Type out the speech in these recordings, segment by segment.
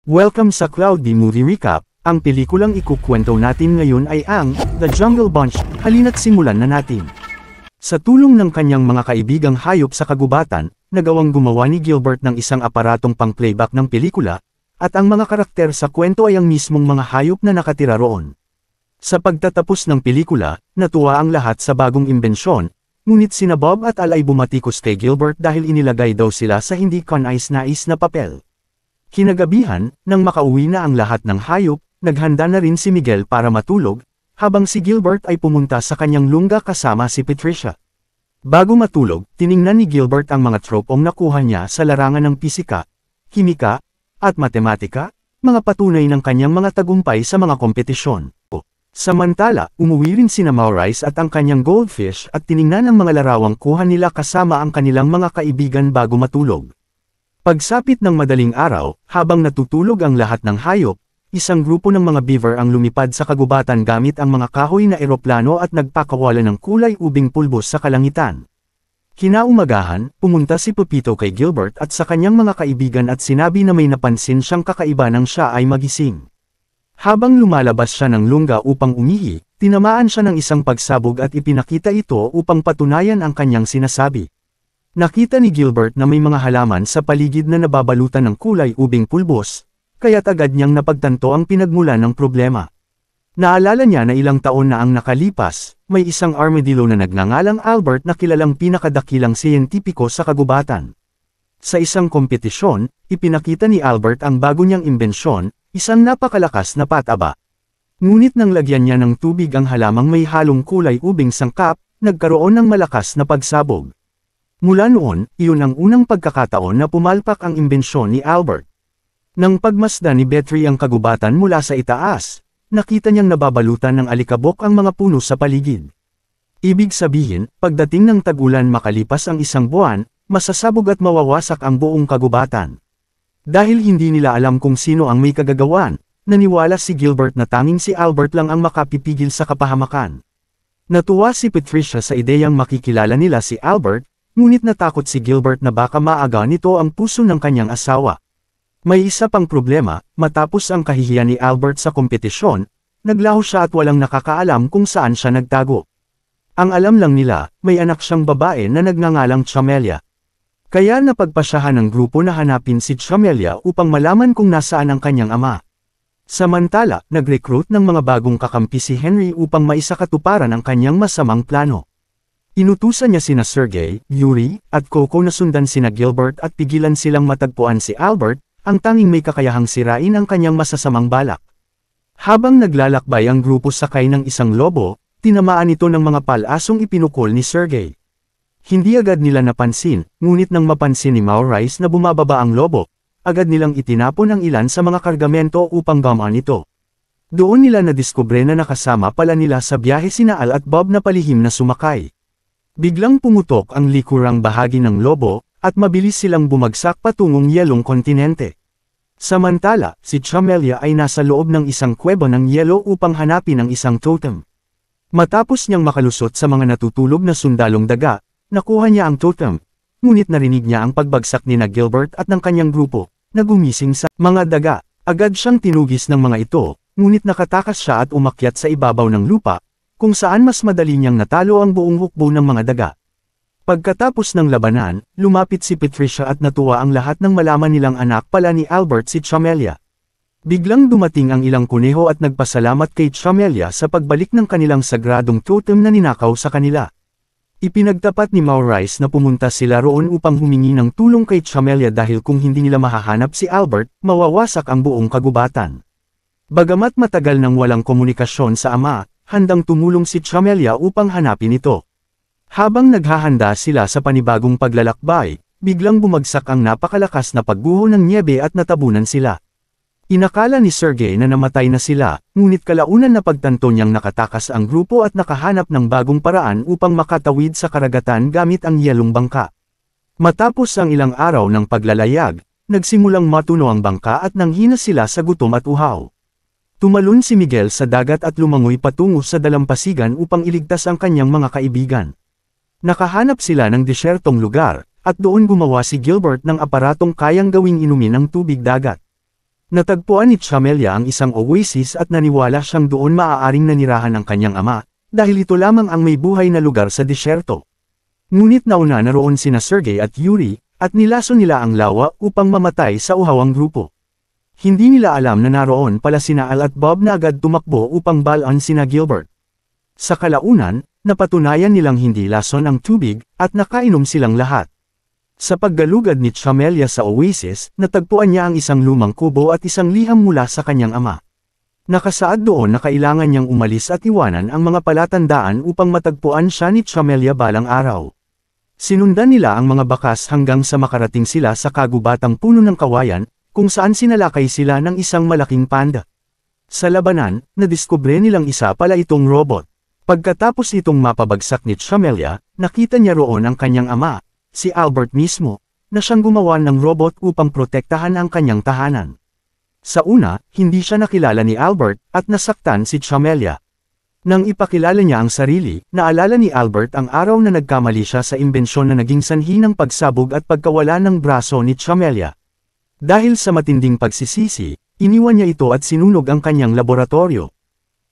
Welcome sa Cloudy Movie Recap. Ang pelikulang ikukwento natin ngayon ay ang The Jungle Bunch. Halina't simulan na natin. Sa tulong ng kanyang mga kaibigang hayop sa kagubatan, nagawang gumawa ni Gilbert ng isang aparatong pang-playback ng pelikula, at ang mga karakter sa kwento ay ang mismong mga hayop na nakatira roon. Sa pagtatapos ng pelikula, natuwa ang lahat sa bagong imbensyon, ngunit sina Bob at Al ay bumatikos kay Gilbert dahil inilagay daw sila sa hindi kanais-nais na papel. Kinagabihan, nang makauwi na ang lahat ng hayop, naghanda na rin si Miguel para matulog, habang si Gilbert ay pumunta sa kanyang lungga kasama si Patricia. Bago matulog, tiningnan ni Gilbert ang mga tropong nakuha niya sa larangan ng pisika, kimika, at matematika, mga patunay ng kanyang mga tagumpay sa mga kompetisyon. Samantala, umuwi rin sina Maurice at ang kanyang goldfish at tiningnan ang mga larawang kuha nila kasama ang kanilang mga kaibigan bago matulog. Pagsapit ng madaling araw, habang natutulog ang lahat ng hayop, isang grupo ng mga beaver ang lumipad sa kagubatan gamit ang mga kahoy na eroplano at nagpakawala ng kulay ubing pulbos sa kalangitan. Kinaumagahan, pumunta si Pepito kay Gilbert at sa kanyang mga kaibigan at sinabi na may napansin siyang kakaiba nang siya ay magising. Habang lumalabas siya ng lungga upang umihi, tinamaan siya ng isang pagsabog at ipinakita ito upang patunayan ang kanyang sinasabi. Nakita ni Gilbert na may mga halaman sa paligid na nababalutan ng kulay ubing pulbos, kaya't agad niyang napagtanto ang pinagmulan ng problema. Naalala niya na ilang taon na ang nakalipas, may isang armadillo na nagngangalang Albert na kilalang pinakadakilang siyentipiko sa kagubatan. Sa isang kompetisyon, ipinakita ni Albert ang bago niyang imbensyon, isang napakalakas na pataba. Ngunit nang lagyan niya ng tubig ang halamang may halong kulay ubing sangkap, nagkaroon ng malakas na pagsabog. Mula noon, iyon ang unang pagkakataon na pumalpak ang imbensyon ni Albert. Nang pagmasdan ni Betty ang kagubatan mula sa itaas, nakita niyang nababalutan ng alikabok ang mga puno sa paligid. Ibig sabihin, pagdating ng tag-ulan makalipas ang isang buwan, masasabog at mawawasak ang buong kagubatan. Dahil hindi nila alam kung sino ang may kagagawan, naniwala si Gilbert na tanging si Albert lang ang makapipigil sa kapahamakan. Natuwa si Patricia sa ideyang makikilala nila si Albert, ngunit natakot si Gilbert na baka maaga nito ang puso ng kanyang asawa. May isa pang problema, matapos ang kahihiyan ni Albert sa kompetisyon, naglaho siya at walang nakakaalam kung saan siya nagtago. Ang alam lang nila, may anak siyang babae na nagngangalang Chamelia. Kaya napagpasyahan ng grupo na hanapin si Chamelia upang malaman kung nasaan ang kanyang ama. Samantala, nag-recruit ng mga bagong kakampi si Henry upang maisakatuparan ang kanyang masamang plano. Inutusan niya sina Sergey, Yuri, at Coco na sundan sina Gilbert at pigilan silang matagpuan si Albert, ang tanging may kakayahang sirain ang kanyang masasamang balak. Habang naglalakbay ang grupo sakay ng isang lobo, tinamaan ito ng mga palasong ipinukol ni Sergey. Hindi agad nila napansin, ngunit nang mapansin ni Maurice na bumababa ang lobo, agad nilang itinapon ang ilan sa mga kargamento upang gamaan ito. Doon nila nadiskubre na nakasama pala nila sa biyahe sina Al at Bob na palihim na sumakay. Biglang pumutok ang likurang bahagi ng lobo, at mabilis silang bumagsak patungong yelong kontinente. Samantala, si Chamelia ay nasa loob ng isang kuweba ng yelo upang hanapin ang isang totem. Matapos niyang makalusot sa mga natutulog na sundalong daga, nakuha niya ang totem, ngunit narinig niya ang pagbagsak ni Gilbert at ng kanyang grupo, na gumising sa mga daga. Agad siyang tinugis ng mga ito, ngunit nakatakas siya at umakyat sa ibabaw ng lupa, kung saan mas madali niyang natalo ang buong hukbo ng mga daga. Pagkatapos ng labanan, lumapit si Patricia at natuwa ang lahat nang malaman nilang anak pala ni Albert si Chamelia. Biglang dumating ang ilang kuneho at nagpasalamat kay Chamelia sa pagbalik ng kanilang sagradong totem na ninakaw sa kanila. Ipinagtapat ni Maurice na pumunta sila roon upang humingi ng tulong kay Chamelia dahil kung hindi nila mahahanap si Albert, mawawasak ang buong kagubatan. Bagamat matagal nang walang komunikasyon sa ama, handang tumulong si Chamelia upang hanapin ito. Habang naghahanda sila sa panibagong paglalakbay, biglang bumagsak ang napakalakas na pagguho ng nyebe at natabunan sila. Inakala ni Sergey na namatay na sila, ngunit kalaunan na pagtanto niyang nakatakas ang grupo at nakahanap ng bagong paraan upang makatawid sa karagatan gamit ang yelong bangka. Matapos ang ilang araw ng paglalayag, nagsimulang matuno ang bangka at nanghina sila sa gutom at uhaw. Tumalon si Miguel sa dagat at lumangoy patungo sa dalampasigan upang iligtas ang kanyang mga kaibigan. Nakahanap sila ng desyertong lugar, at doon gumawa si Gilbert ng aparatong kayang gawing inumin ang tubig dagat. Natagpuan ni Chamelia ang isang oasis at naniwala siyang doon maaaring nanirahan ng kanyang ama, dahil ito lamang ang may buhay na lugar sa disyerto. Ngunit nauna naroon sina Sergey at Yuri, at nilason nila ang lawa upang mamatay sa uhawang grupo. Hindi nila alam na naroon pala sina Al at Bob na agad tumakbo upang balaan sina Gilbert. Sa kalaunan, napatunayan nilang hindi lason ang tubig, at nakainom silang lahat. Sa paggalugad ni Chamelia sa oasis, natagpuan niya ang isang lumang kubo at isang liham mula sa kanyang ama. Nakasaad doon na kailangan niyang umalis at iwanan ang mga palatandaan upang matagpuan siya ni Chamelia balang araw. Sinundan nila ang mga bakas hanggang sa makarating sila sa kagubatang puno ng kawayan, kung saan sinalakay sila ng isang malaking panda. Sa labanan, nadiskubre nilang isa pala itong robot. Pagkatapos itong mapabagsak ni Chamelia, nakita niya roon ang kanyang ama, si Albert mismo, na siyang gumawa ng robot upang protektahan ang kanyang tahanan. Sa una, hindi siya nakilala ni Albert, at nasaktan si Chamelia. Nang ipakilala niya ang sarili, naalala ni Albert ang araw na nagkamali siya sa imbensyon na naging sanhi ng pagsabog at pagkawala ng braso ni Chamelia. Dahil sa matinding pagsisisi, iniwan niya ito at sinunog ang kanyang laboratorio.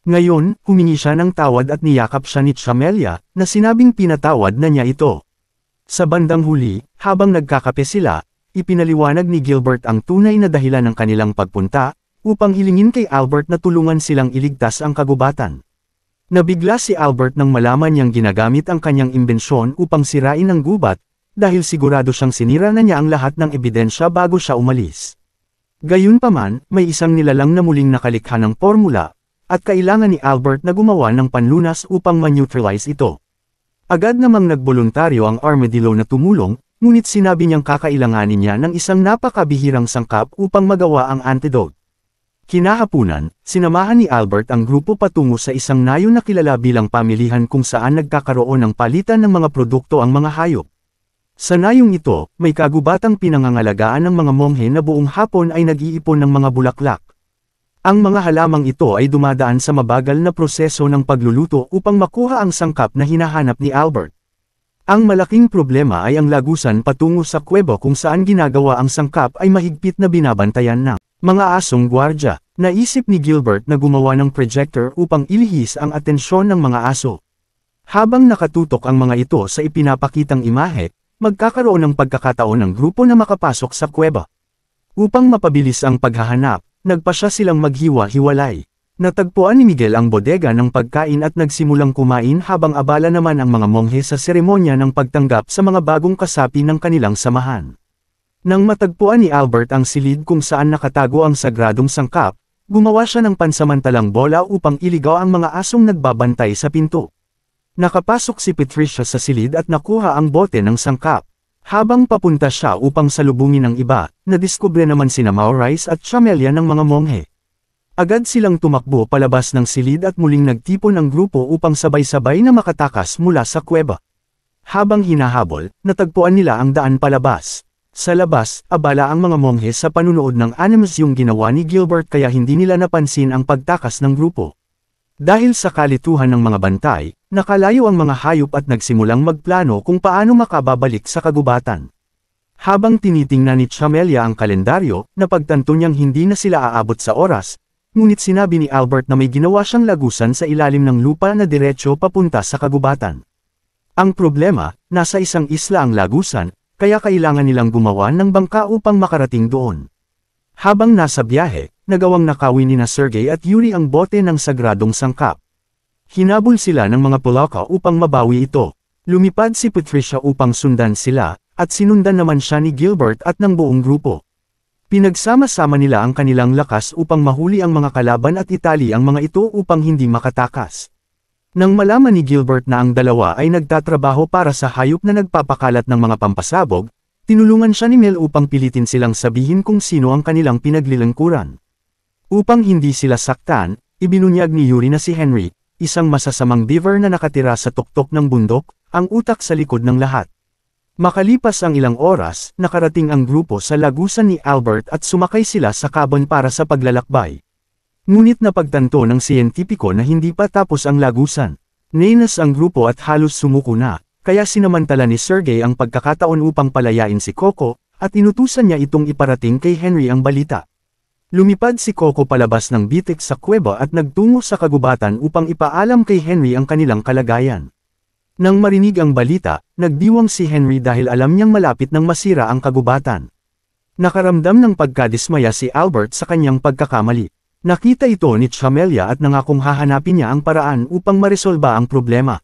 Ngayon, humingi siya ng tawad at niyakap siya ni Chamelia, na sinabing pinatawad na niya ito. Sa bandang huli, habang nagkakape sila, ipinaliwanag ni Gilbert ang tunay na dahilan ng kanilang pagpunta, upang hilingin kay Albert na tulungan silang iligtas ang kagubatan. Nabigla si Albert nang malaman niyang ginagamit ang kanyang imbensyon upang sirain ang gubat, dahil sigurado siyang sinira na niya ang lahat ng ebidensya bago siya umalis. Gayunpaman, may isang nilalang na muling nakalikha ng formula, at kailangan ni Albert na gumawa ng panlunas upang ma-neutralize ito. Agad namang nagboluntaryo ang armadillo na tumulong, ngunit sinabi niyang kakailanganin niya ng isang napakabihirang sangkap upang magawa ang antidote. Kinahapunan, sinamahan ni Albert ang grupo patungo sa isang nayon na kilala bilang pamilihan kung saan nagkakaroon ng palitan ng mga produkto ang mga hayop. Sa nayong ito, may kagubatang pinangangalagaan ng mga monghe na buong hapon ay nag-iipon ng mga bulaklak. Ang mga halamang ito ay dumadaan sa mabagal na proseso ng pagluluto upang makuha ang sangkap na hinahanap ni Albert. Ang malaking problema ay ang lagusan patungo sa kuweba kung saan ginagawa ang sangkap ay mahigpit na binabantayan ng mga asong gwardya. Naisip ni Gilbert na gumawa ng projector upang ilihis ang atensyon ng mga aso. Habang nakatutok ang mga ito sa ipinapakitang imahe, magkakaroon ng pagkakataon ng grupo na makapasok sa kuweba. Upang mapabilis ang paghahanap, nagpasya silang maghiwa-hiwalay. Natagpuan ni Miguel ang bodega ng pagkain at nagsimulang kumain habang abala naman ang mga monghe sa seremonya ng pagtanggap sa mga bagong kasapi ng kanilang samahan. Nang matagpuan ni Albert ang silid kung saan nakatago ang sagradong sangkap, gumawa siya ng pansamantalang bola upang iligaw ang mga asong nagbabantay sa pinto. Nakapasok si Patricia sa silid at nakuha ang bote ng sangkap. Habang papunta siya upang salubungin ang iba, nadiskubre naman sina Maurice at Chamelia ng mga monghe. Agad silang tumakbo palabas ng silid at muling nagtipon ang grupo upang sabay-sabay na makatakas mula sa kuweba. Habang hinahabol, natagpuan nila ang daan palabas. Sa labas, abala ang mga monghe sa panunood ng animes yung ginawa ni Gilbert kaya hindi nila napansin ang pagtakas ng grupo. Dahil sa kalituhan ng mga bantay, nakalayo ang mga hayop at nagsimulang magplano kung paano makababalik sa kagubatan. Habang tinitingnan ni Chamelia ang kalendaryo, napagtanto niyang hindi na sila aabot sa oras, ngunit sinabi ni Albert na may ginawa siyang lagusan sa ilalim ng lupa na diretso papunta sa kagubatan. Ang problema, nasa isang isla ang lagusan, kaya kailangan nilang gumawa ng bangka upang makarating doon. Habang nasa biyahe, nagawang nakawin ni Sergey at Yuri ang bote ng sagradong sangkap. Hinabol sila ng mga Polaka upang mabawi ito. Lumipad si Patricia upang sundan sila, at sinundan naman siya ni Gilbert at ng buong grupo. Pinagsama-sama nila ang kanilang lakas upang mahuli ang mga kalaban at itali ang mga ito upang hindi makatakas. Nang malaman ni Gilbert na ang dalawa ay nagtatrabaho para sa hayop na nagpapakalat ng mga pampasabog, tinulungan siya ni Mel upang pilitin silang sabihin kung sino ang kanilang pinaglilingkuran. Upang hindi sila saktan, ibinunyag ni Yuri na si Henry, isang masasamang beaver na nakatira sa tuktok ng bundok, ang utak sa likod ng lahat. Makalipas ang ilang oras, nakarating ang grupo sa lagusan ni Albert at sumakay sila sa kabon para sa paglalakbay. Ngunit napagtanto ng siyentipiko na hindi pa tapos ang lagusan. Nainas ang grupo at halos sumuko na, kaya sinamantala ni Sergey ang pagkakataon upang palayain si Coco, at inutusan niya itong iparating kay Henry ang balita. Lumipad si Coco palabas ng bitik sa kuweba at nagtungo sa kagubatan upang ipaalam kay Henry ang kanilang kalagayan. Nang marinig ang balita, nagdiwang si Henry dahil alam niyang malapit nang masira ang kagubatan. Nakaramdam ng pagkadismaya si Albert sa kanyang pagkakamali. Nakita ito ni Chamelia at nangakong hahanapin niya ang paraan upang maresolba ang problema.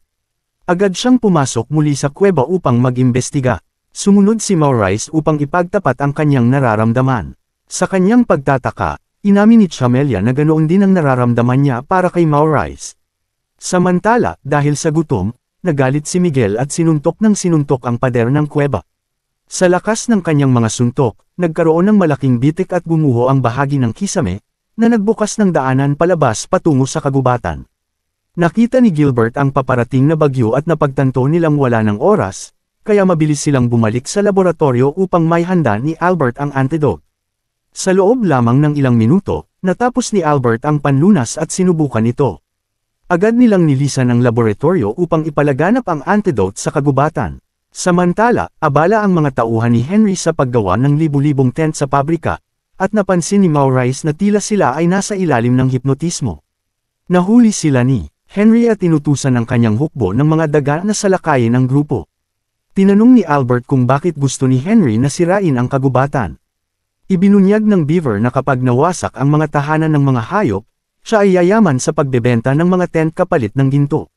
Agad siyang pumasok muli sa kuweba upang mag-imbestiga. Sumunod si Maurice upang ipagtapat ang kanyang nararamdaman. Sa kanyang pagtataka, inamin ni Chamelia na ganoon din ang nararamdaman niya para kay Maurice. Samantala, dahil sa gutom, nagalit si Miguel at sinuntok ang pader ng kuweba. Sa lakas ng kanyang mga suntok, nagkaroon ng malaking bitik at gumuho ang bahagi ng kisame, na nagbukas ng daanan palabas patungo sa kagubatan. Nakita ni Gilbert ang paparating na bagyo at napagtanto nilang wala ng oras, kaya mabilis silang bumalik sa laboratorio upang may handa ni Albert ang antidote. Sa loob lamang ng ilang minuto, natapos ni Albert ang panlunas at sinubukan ito. Agad nilang nilisan ang laboratorio upang ipalaganap ang antidote sa kagubatan. Samantala, abala ang mga tauhan ni Henry sa paggawa ng libu-libong tent sa pabrika, at napansin ni Maurice na tila sila ay nasa ilalim ng hipnotismo. Nahuli sila ni Henry at inutusan ng kanyang hukbo ng mga daga na salakayin ang grupo. Tinanong ni Albert kung bakit gusto ni Henry na sirain ang kagubatan. Ibinunyag ng Beaver na kapag nawasak ang mga tahanan ng mga hayop, siya ay yayaman sa pagbebenta ng mga tent kapalit ng ginto.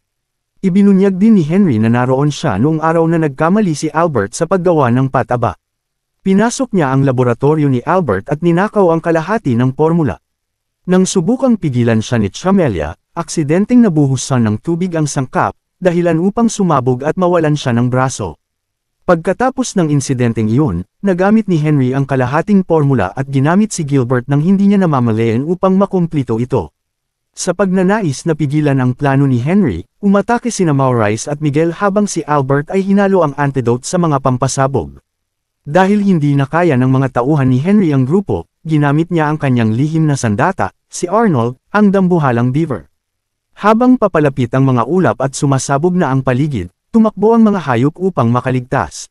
Ibinunyag din ni Henry na naroon siya noong araw na nagkamali si Albert sa paggawa ng pataba. Pinasok niya ang laboratorio ni Albert at ninakaw ang kalahati ng formula. Nang subukang pigilan siya ni Chamelia, aksidenteng nabuhusan ng tubig ang sangkap, dahilan upang sumabog at mawalan siya ng braso. Pagkatapos ng insidenteng iyon, nagamit ni Henry ang kalahating formula at ginamit si Gilbert nang hindi niya namamalayan upang makumplito ito. Sa pagnanais na pigilan ang plano ni Henry, umatake sina Maurice at Miguel habang si Albert ay hinalo ang antidote sa mga pampasabog. Dahil hindi na kaya ng mga tauhan ni Henry ang grupo, ginamit niya ang kanyang lihim na sandata, si Arnold, ang dambuhalang Beaver. Habang papalapit ang mga ulap at sumasabog na ang paligid, tumakbo ang mga hayop upang makaligtas.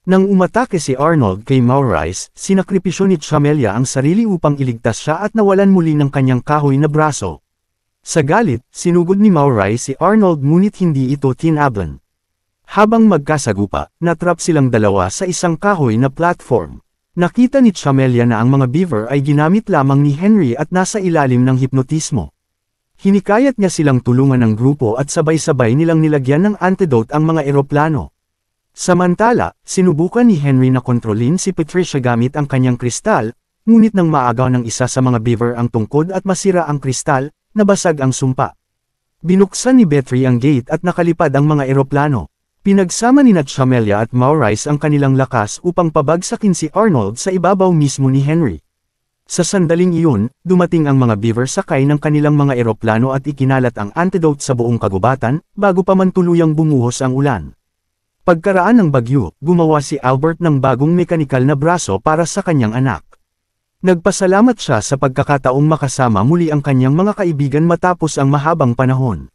Nang umatake si Arnold kay Maurice, sinakripisyo ni Chamelia ang sarili upang iligtas siya at nawalan muli ng kanyang kahoy na braso. Sa galit, sinugod ni Maurice si Arnold ngunit hindi ito tinablan. Habang magkasagupa, natrap silang dalawa sa isang kahoy na platform. Nakita ni Chamelia na ang mga Beaver ay ginamit lamang ni Henry at nasa ilalim ng hipnotismo. Hinikayat niya silang tulungan ng grupo at sabay-sabay nilang nilagyan ng antidote ang mga eroplano. Samantala, sinubukan ni Henry na kontrolin si Patricia gamit ang kanyang kristal, ngunit nang maagaw ng isa sa mga Beaver ang tungkod at masira ang kristal, nabasag ang sumpa. Binuksan ni Betty ang gate at nakalipad ang mga eroplano. Pinagsama ni Chamelia at Maurice ang kanilang lakas upang pabagsakin si Arnold sa ibabaw mismo ni Henry. Sa sandaling iyon, dumating ang mga Beaver sakay ng kanilang mga eroplano at ikinalat ang antidote sa buong kagubatan, bago pa man tuluyang bumuhos ang ulan. Pagkaraan ng bagyo, gumawa si Albert ng bagong mekanikal na braso para sa kanyang anak. Nagpasalamat siya sa pagkakataong makasama muli ang kanyang mga kaibigan matapos ang mahabang panahon.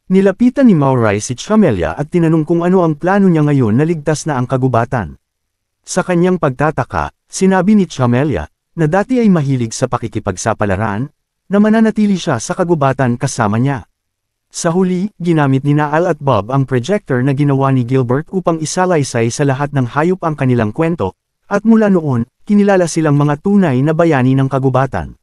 Nilapitan ni Maurice si Chamelia at tinanong kung ano ang plano niya ngayon na ligtas na ang kagubatan. Sa kanyang pagtataka, sinabi ni Chamelia, na dati ay mahilig sa pakikipagsapalaran, na mananatili siya sa kagubatan kasama niya. Sa huli, ginamit ni Naal at Bob ang projector na ginawa ni Gilbert upang isalaysay sa lahat ng hayop ang kanilang kwento, at mula noon, kinilala silang mga tunay na bayani ng kagubatan.